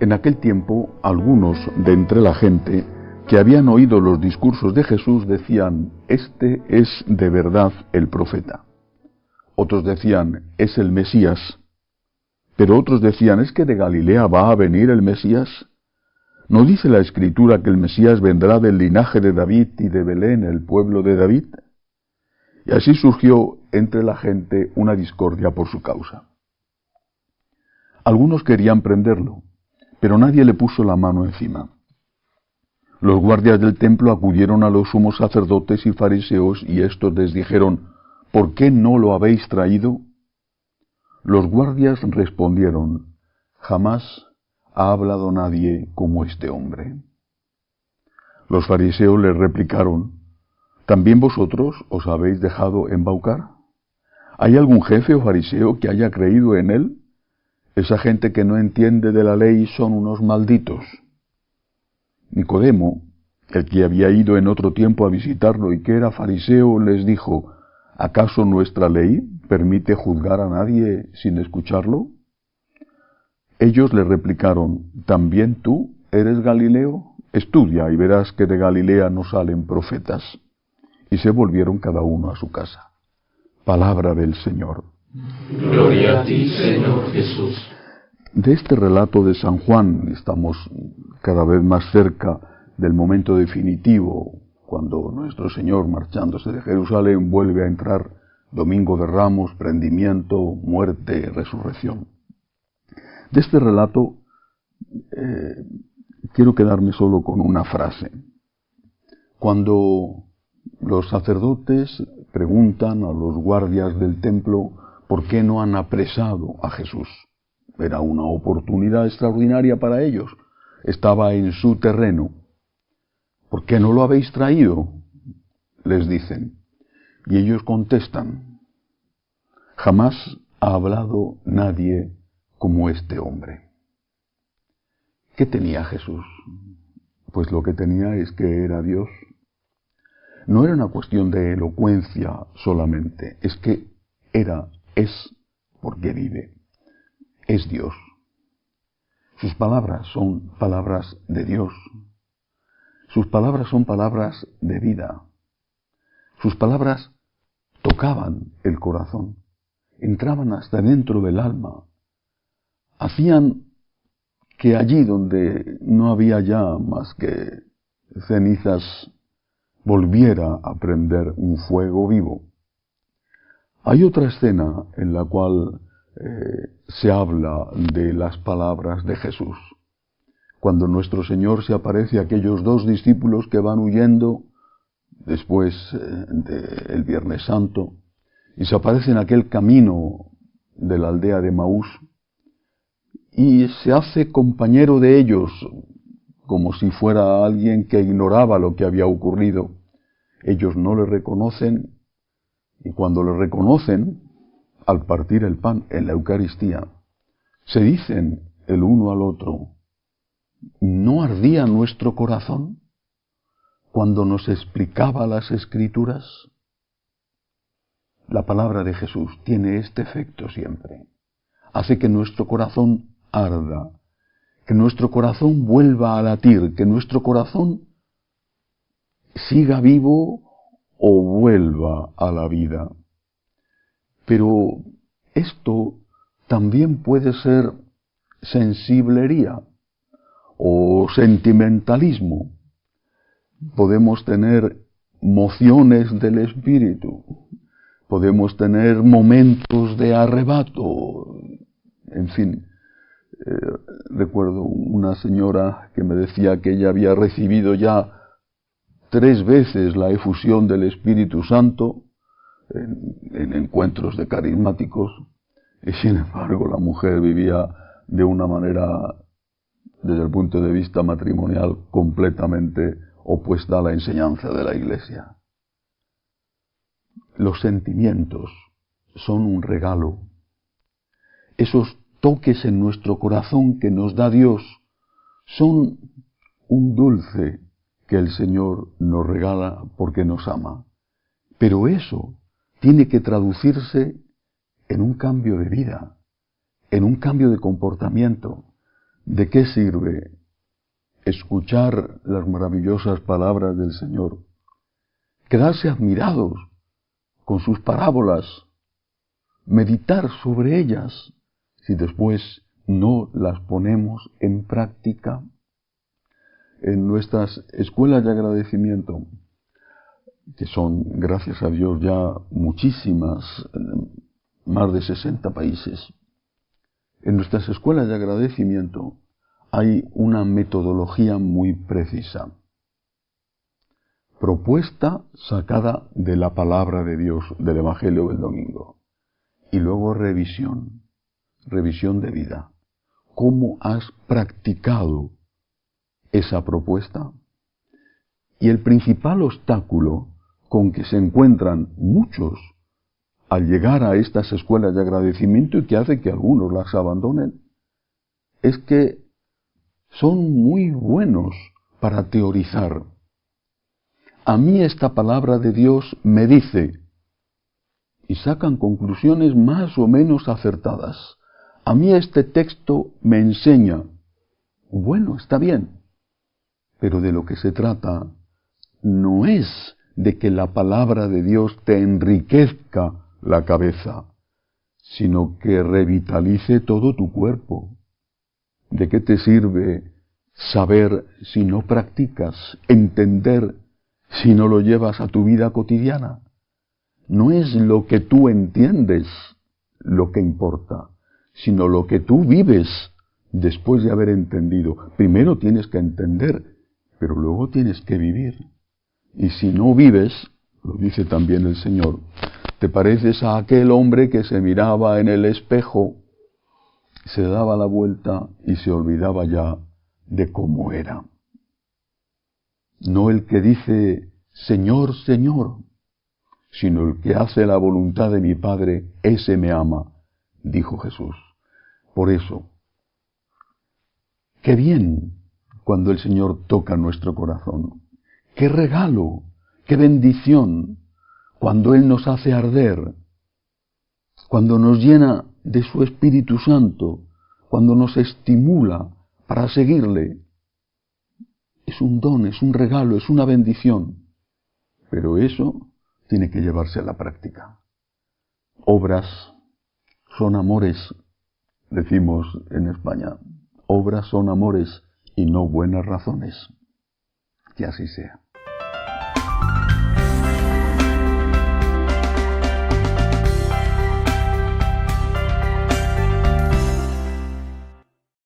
En aquel tiempo, algunos de entre la gente que habían oído los discursos de Jesús decían: «Este es de verdad el profeta». Otros decían: «Es el Mesías». Pero otros decían: «¿Es que de Galilea va a venir el Mesías? ¿No dice la Escritura que el Mesías vendrá del linaje de David y de Belén, el pueblo de David?». Y así surgió entre la gente una discordia por su causa. Algunos querían prenderlo, pero nadie le puso la mano encima. Los guardias del templo acudieron a los sumos sacerdotes y fariseos, y estos les dijeron: «¿Por qué no lo habéis traído?». Los guardias respondieron: «Jamás ha hablado nadie como este hombre». Los fariseos les replicaron: «¿También vosotros os habéis dejado embaucar? ¿Hay algún jefe o fariseo que haya creído en él? Esa gente que no entiende de la ley son unos malditos». Nicodemo, el que había ido en otro tiempo a visitarlo y que era fariseo, les dijo: «¿Acaso nuestra ley permite juzgar a nadie sin escucharlo?». Ellos le replicaron: «¿También tú eres Galileo? Estudia y verás que de Galilea no salen profetas». Y se volvieron cada uno a su casa. Palabra del Señor. Gloria a ti, Señor Jesús. De este relato de San Juan estamos cada vez más cerca del momento definitivo, cuando nuestro Señor, marchándose de Jerusalén, vuelve a entrar Domingo de Ramos, prendimiento, muerte, resurrección. De este relato quiero quedarme solo con una frase. Cuando los sacerdotes preguntan a los guardias del templo por qué no han apresado a Jesús, era una oportunidad extraordinaria para ellos, estaba en su terreno. «¿Por qué no lo habéis traído?», les dicen. Y ellos contestan: «Jamás ha hablado nadie como este hombre». ¿Qué tenía Jesús? Pues lo que tenía es que era Dios. No era una cuestión de elocuencia solamente, es que es porque vive. Es Dios. Sus palabras son palabras de Dios. Sus palabras son palabras de vida. Sus palabras tocaban el corazón, entraban hasta dentro del alma, hacían que allí donde no había ya más que cenizas volviera a prender un fuego vivo. Hay otra escena en la cual se habla de las palabras de Jesús. Cuando nuestro Señor se aparece a aquellos dos discípulos que van huyendo después del Viernes Santo, y se aparece en aquel camino de la aldea de Maús, y se hace compañero de ellos, como si fuera alguien que ignoraba lo que había ocurrido. Ellos no le reconocen, y cuando le reconocen, al partir el pan en la Eucaristía, se dicen el uno al otro: ¿no ardía nuestro corazón cuando nos explicaba las Escrituras? La palabra de Jesús tiene este efecto siempre. Hace que nuestro corazón arda, que nuestro corazón vuelva a latir, que nuestro corazón siga vivo o vuelva a la vida. Pero esto también puede ser sensiblería o sentimentalismo. Podemos tener mociones del espíritu, podemos tener momentos de arrebato, en fin. Recuerdo una señora que me decía que ella había recibido ya 3 veces la efusión del Espíritu Santo en encuentros de carismáticos, y sin embargo la mujer vivía de una manera, desde el punto de vista matrimonial, completamente opuesta a la enseñanza de la Iglesia. Los sentimientos son un regalo. Esos toques en nuestro corazón que nos da Dios son un dulce que el Señor nos regala porque nos ama. Pero eso tiene que traducirse en un cambio de vida, en un cambio de comportamiento. ¿De qué sirve escuchar las maravillosas palabras del Señor, quedarse admirados con sus parábolas, meditar sobre ellas, si después no las ponemos en práctica? En nuestras escuelas de agradecimiento, que son, gracias a Dios, ya muchísimas, más de 60 países, en nuestras escuelas de agradecimiento hay una metodología muy precisa, propuesta sacada de la palabra de Dios, del Evangelio del domingo, y luego revisión de vida. ¿Cómo has practicado esa propuesta? Y el principal obstáculo con que se encuentran muchos al llegar a estas escuelas de agradecimiento y que hace que algunos las abandonen, es que son muy buenos para teorizar. A mí esta palabra de Dios me dice, y sacan conclusiones más o menos acertadas. A mí este texto me enseña. Bueno, está bien, pero de lo que se trata no es de que la palabra de Dios te enriquezca la cabeza, sino que revitalice todo tu cuerpo. ¿De qué te sirve saber si no practicas, entender si no lo llevas a tu vida cotidiana? No es lo que tú entiendes lo que importa, sino lo que tú vives después de haber entendido. Primero tienes que entender, pero luego tienes que vivir. Y si no vives, lo dice también el Señor, te pareces a aquel hombre que se miraba en el espejo, se daba la vuelta y se olvidaba ya de cómo era. No el que dice, Señor, Señor, sino el que hace la voluntad de mi Padre, ese me ama, dijo Jesús. Por eso, qué bien cuando el Señor toca nuestro corazón. Qué regalo, qué bendición cuando Él nos hace arder, cuando nos llena de su Espíritu Santo, cuando nos estimula para seguirle. Es un don, es un regalo, es una bendición. Pero eso tiene que llevarse a la práctica. Obras son amores, decimos en España. Obras son amores y no buenas razones. Que así sea.